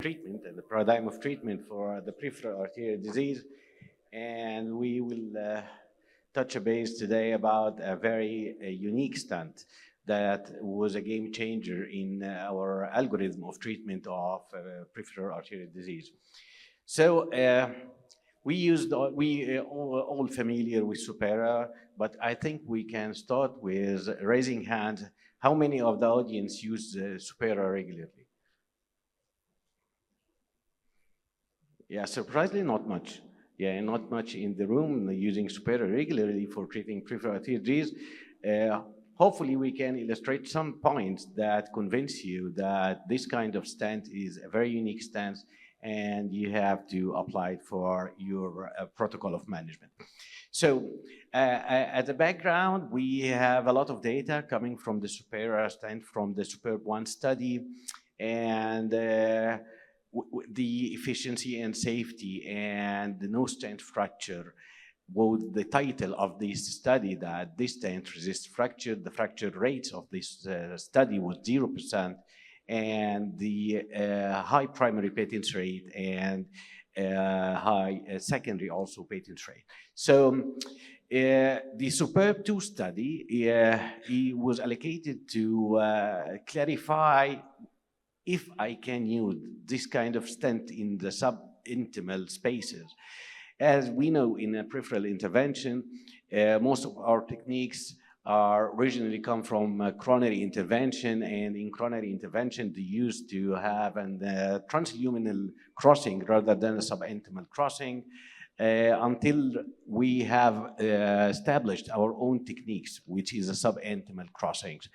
treatment and the paradigm of treatment for the peripheral arterial disease. And we will touch a base today about a very unique stent that was a game changer in our algorithm of treatment of peripheral arterial disease. So we all familiar with Supera, but I think we can start with raising hand. How many of the audience use Supera regularly? Yeah, surprisingly not much. Yeah, not much in the room using Supera regularly for treating peripheral arterial disease. Hopefully we can illustrate some points that convince you that this kind of stent is a very unique stent and you have to apply it for your protocol of management. So as a background, we have a lot of data coming from the Supera stent from the SUPERB-1 study, and the efficiency and safety and the no stent fracture was the title of this study, that this stent resists fracture. The fracture rates of this study was 0%, and the high primary patent rate and high secondary also patent rate. So the SUPERB-2 study it was allocated to clarify if I can use this kind of stent in the subintimal spaces. As we know, in a peripheral intervention, most of our techniques are originally come from coronary intervention, and in coronary intervention, they used to have a transluminal crossing rather than a subintimal crossing, until we have established our own techniques, which is a subintimal crossings.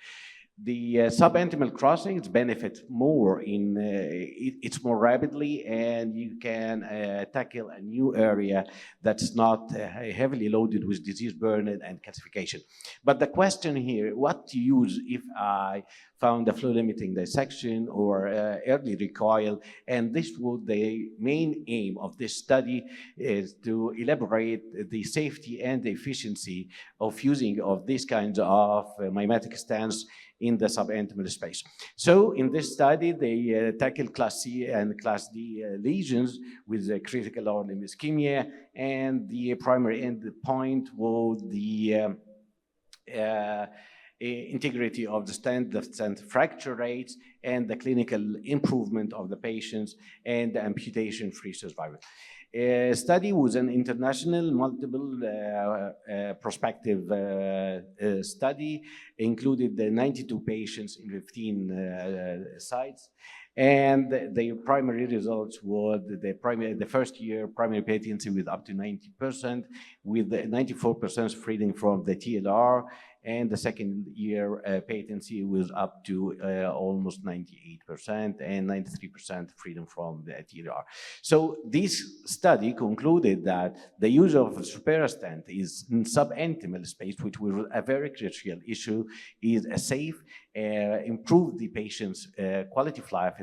The subintimal crossings benefit more in it's more rapidly, and you can tackle a new area that's not heavily loaded with disease burden and calcification. But the question here, what to use if I found a flow limiting dissection or early recoil? And this was the main aim of this study, is to elaborate the safety and the efficiency of using of these kinds of mimetic stents in the subintimal space. So in this study, they tackled Class C and Class D lesions with critical aortic limb ischemia, and the primary endpoint was the integrity of the stent fracture rates, and the clinical improvement of the patients, and the amputation-free survival. Study was an international, multiple prospective study, included 92 patients in 15 sites, and the primary results were the first year primary patency with up to 90%, with 94% freedom from the TLR, and the second year patency was up to almost 98% and 93% freedom from the TLR. So this study concluded that the use of Supera stent is in subintimal space, which was a very critical issue, is a safe, improve the patient's quality of life,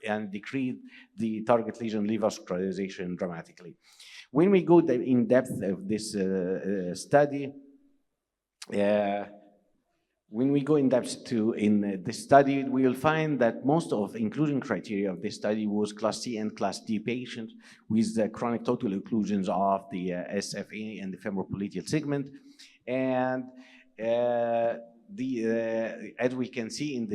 and decrease the target lesion revascularization dramatically. When we go in depth of this study, when we go in depth in this study, we will find that most of the inclusion criteria of this study was Class C and Class D patients with the chronic total occlusions of the SFA and the femoropopliteal segment. And as we can see in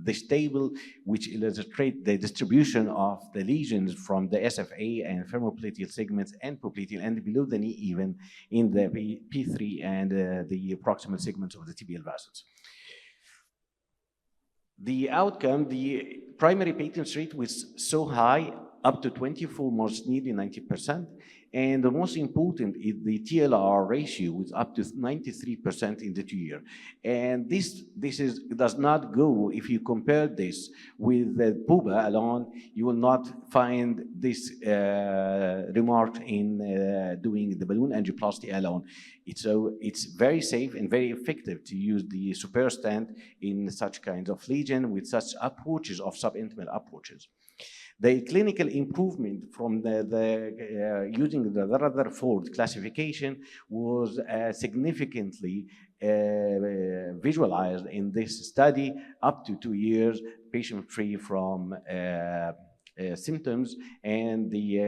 this table, which illustrates the distribution of the lesions from the SFA and femoropopliteal segments and popliteal and below the knee, even in the P3 and the proximal segments of the tibial vessels. The outcome, the primary patent rate was so high, up to 24 months, nearly 90%. And the most important is the TLR ratio was up to 93% in the 2 year. And this does not go, if you compare this with the PUBA alone, you will not find this remark in doing the balloon angioplasty alone. It's very safe and very effective to use the Supera stent in such kinds of lesion with such approaches of subintimal approaches. The clinical improvement from using the Rutherford classification was significantly visualized in this study, up to 2 years, patient-free from symptoms, and the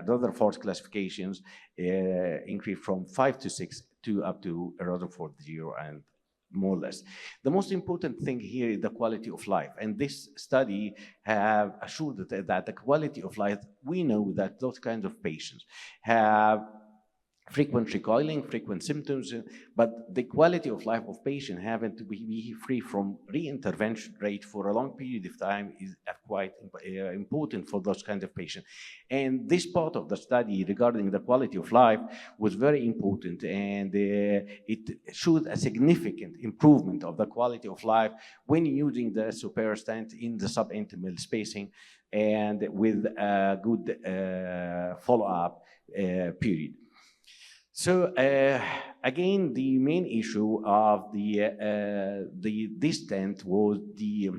Rutherford classifications increased from 5 to 6 to up to Rutherford 0 and more or less. The most important thing here is the quality of life. And this study have assured that the quality of life, we know that those kinds of patients have frequent recoiling, frequent symptoms, but the quality of life of patient having to be free from re-intervention rate for a long period of time is quite important for those kinds of patients. And this part of the study regarding the quality of life was very important, and it showed a significant improvement of the quality of life when using the superior stent in the subintimal spacing and with a good follow-up period. So again, the main issue of this stent was the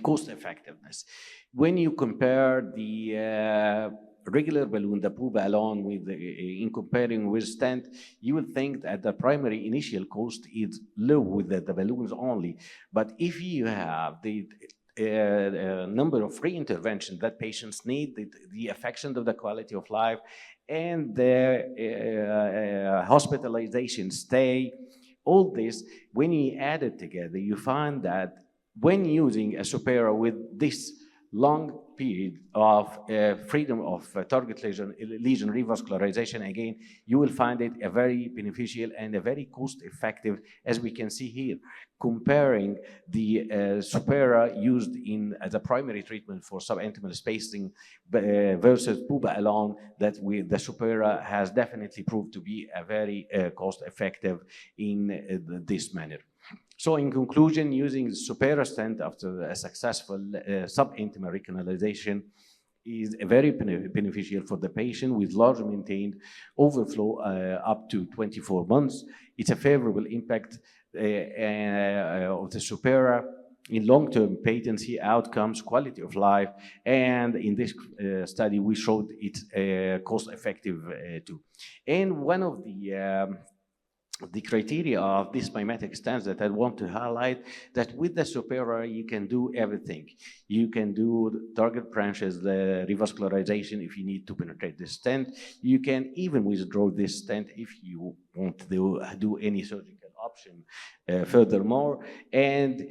cost effectiveness. When you compare the regular balloon, the PUBA alone, with in comparing with stent, you would think that the primary initial cost is low with the balloons only. But if you have the number of re-interventions that patients need, the affection of the quality of life, and the hospitalization stay, all this, when you add it together, you find that when using a superior with this long period of freedom of target lesion revascularization, again, you will find it a very beneficial and a very cost-effective, as we can see here, comparing the superior used as a primary treatment for subintimal spacing versus PUBA alone, that the superior has definitely proved to be a very cost-effective in this manner. So in conclusion, using the superior stent after a successful subintimal recanalization is very beneficial for the patient, with large maintained overflow up to 24 months. It's a favorable impact of the superior in long-term patency outcomes, quality of life, and in this study we showed it's cost-effective too. And one of the criteria of this mimetic stents that I want to highlight, that with the superior you can do everything. You can do target branches, the revascularization if you need to penetrate the stent. You can even withdraw this stent if you want to do any surgical option furthermore. And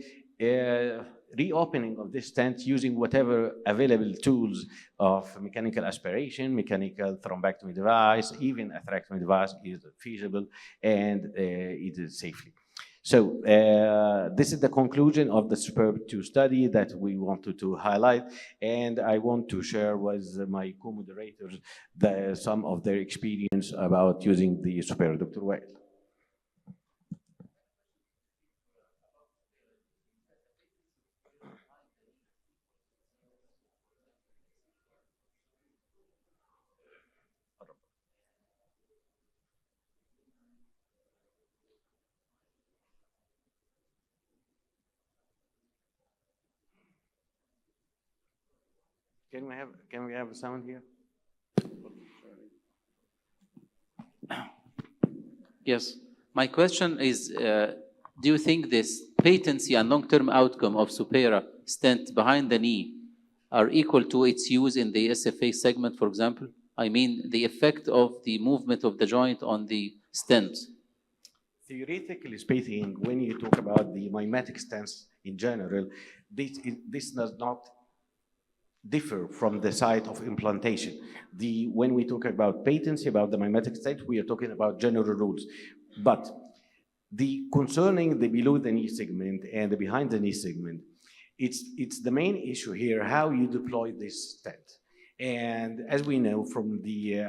reopening of this stent using whatever available tools of mechanical aspiration, mechanical thrombectomy device, even a atherectomy device is feasible, and it is safely. So this is the conclusion of the SUPERB 2 study that we wanted to highlight, and I want to share with my co-moderators some of their experience about using the SUPERB. Dr. Wael. Can we have a sound here? Yes. My question is, do you think this patency and long-term outcome of Supera stent behind the knee are equal to its use in the SFA segment, for example? I mean, the effect of the movement of the joint on the stent. Theoretically speaking, when you talk about the mimetic stents in general, this does not differ from the site of implantation. When we talk about patency, about the mimetic stent, we are talking about general rules. But concerning the below the knee segment and the behind the knee segment, it's the main issue here, how you deploy this stent. And as we know from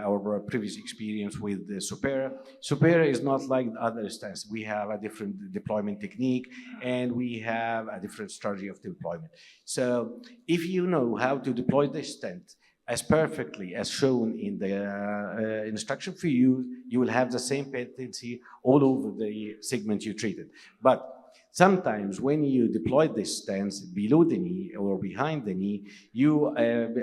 our previous experience with the Supera is not like other stents. We have a different deployment technique, and we have a different strategy of deployment. So if you know how to deploy this stent as perfectly as shown in the instruction for you, you will have the same patency all over the segment you treated. But sometimes when you deploy this stance below the knee or behind the knee, you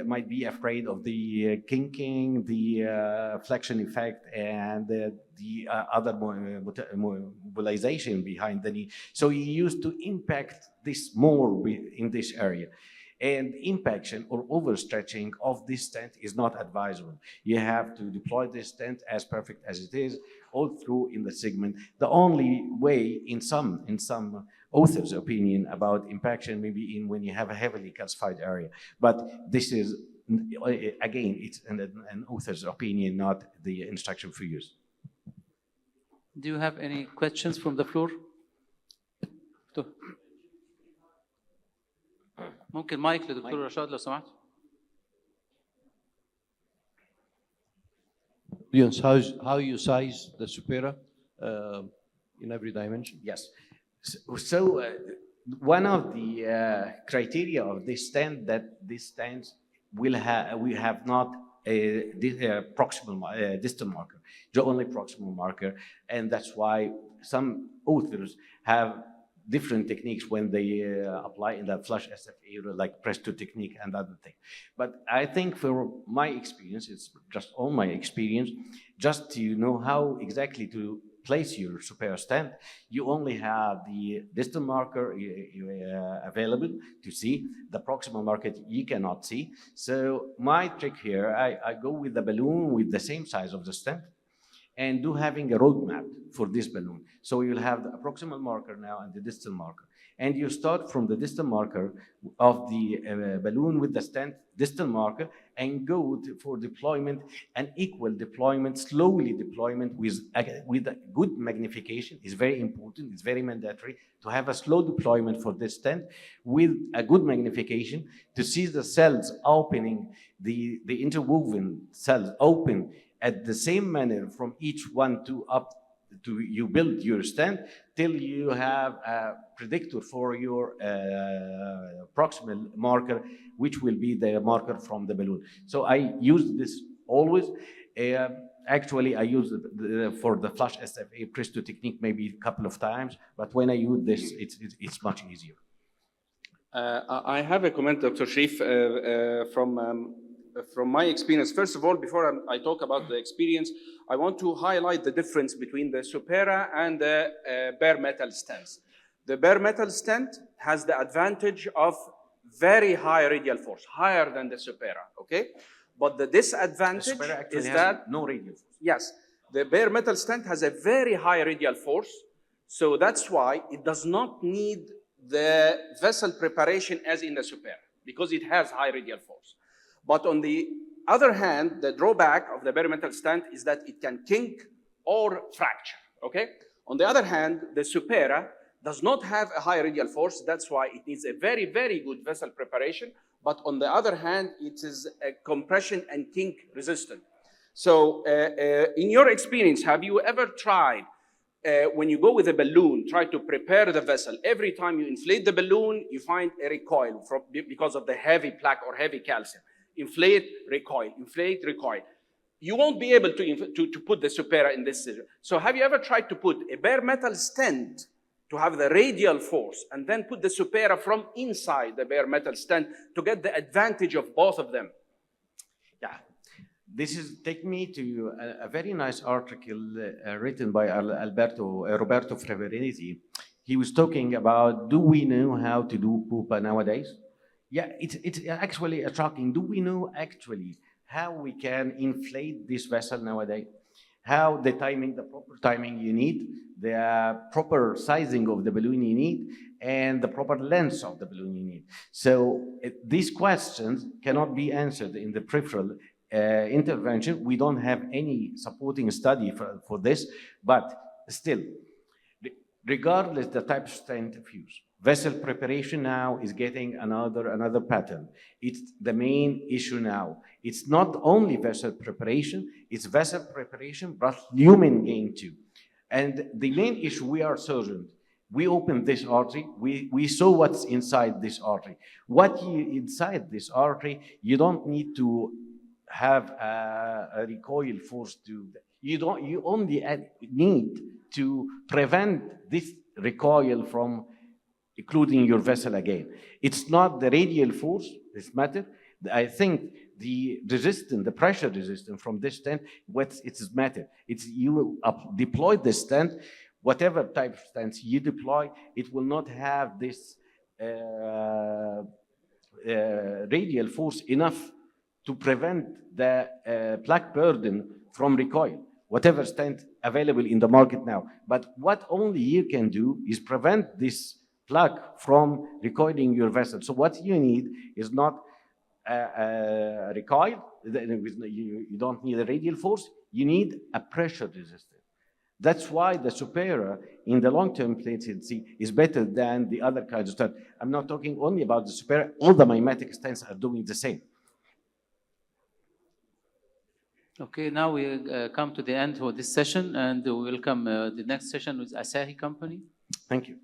might be afraid of the kinking, the flexion effect, and the other mobilization behind the knee. So you used to impact this more in this area. And impaction or overstretching of this stent is not advisable. You have to deploy this stent as perfect as it is, all through in the segment. The only way, in some authors' opinion about impaction, maybe in when you have a heavily calcified area. But this is, again, it's an author's opinion, not the instruction for use. Do you have any questions from the floor? ممكن مايك لدكتور رشاد لو سمحت. Leons, how you size the supera in every dimension? Yes. So one of the criteria of this stent that this stent we have not a proximal distal marker, the only proximal marker, and that's why some authors have different techniques when they apply in the flush SFA, like Presto technique and other things. But I think for my experience, it's just all my experience, just to know how exactly to place your superior stent, you only have the distal marker available to see. The proximal marker you cannot see. So my trick here, I go with the balloon with the same size of the stent, and do having a roadmap for this balloon. So you'll have the proximal marker now and the distal marker. And you start from the distal marker of the balloon with the stent distal marker and go for deployment, an equal deployment, slowly deployment with a good magnification is very important, it's very mandatory to have a slow deployment for this stent with a good magnification to see the cells opening, the interwoven cells open at the same manner from each one to up to you build your stent till you have a predictor for your proximal marker, which will be the marker from the balloon. So I use this always. Actually, I use it for the flush SFA Presto technique maybe a couple of times, but when I use this, it's much easier. I have a comment, Dr. Sherif, from my experience. First of all, before I talk about the experience, I want to highlight the difference between the supera and the bare metal stents. The bare metal stent has the advantage of very high radial force, higher than the supera, okay? But the disadvantage is that no radial force. Yes, the bare metal stent has a very high radial force, so that's why it does not need the vessel preparation as in the supera, because it has high radial force. But on the other hand, the drawback of the bare metal stent is that it can kink or fracture, okay? On the other hand, the supera does not have a high radial force. That's why it needs a very, very good vessel preparation. But on the other hand, it is a compression and kink resistant. So in your experience, have you ever tried, when you go with a balloon, try to prepare the vessel, every time you inflate the balloon, you find a recoil because of the heavy plaque or heavy calcium. Inflate, recoil, inflate, recoil. You won't be able to put the supera in this situation. So have you ever tried to put a bare metal stent to have the radial force and then put the supera from inside the bare metal stent to get the advantage of both of them? Yeah. This take me to a very nice article written by Roberto Freverenzi. He was talking about, do we know how to do pupa nowadays? Yeah, it's actually shocking. Do we know actually how we can inflate this vessel nowadays? How the proper timing you need, the proper sizing of the balloon you need, and the proper length of the balloon you need. So these questions cannot be answered in the peripheral intervention. We don't have any supporting study for this, but still, regardless the type of stent fuse, vessel preparation now is getting another pattern. It's the main issue now. It's not only vessel preparation, it's vessel preparation, but lumen gain too. And the main issue, we are surgeons. We open this artery, we saw what's inside this artery. Inside this artery, you don't need to have a recoil force to, you only need to prevent this recoil from including your vessel again. It's not the radial force this matter. I think the resistance, the pressure resistance from this stent, it's matter. It's you deploy the stent, whatever type of stents you deploy, it will not have this radial force enough to prevent the plaque burden from recoil, whatever stent available in the market now. But what only you can do is prevent this plaque from recoiling your vessel. So what you need is not a recoil, you don't need a radial force, you need a pressure resistance. That's why the Supera in the long-term patency is better than the other kinds of stents. I'm not talking only about the Supera, all the mimetic stents are doing the same. Okay, now we come to the end of this session, and we welcome the next session with Asahi Company. Thank you.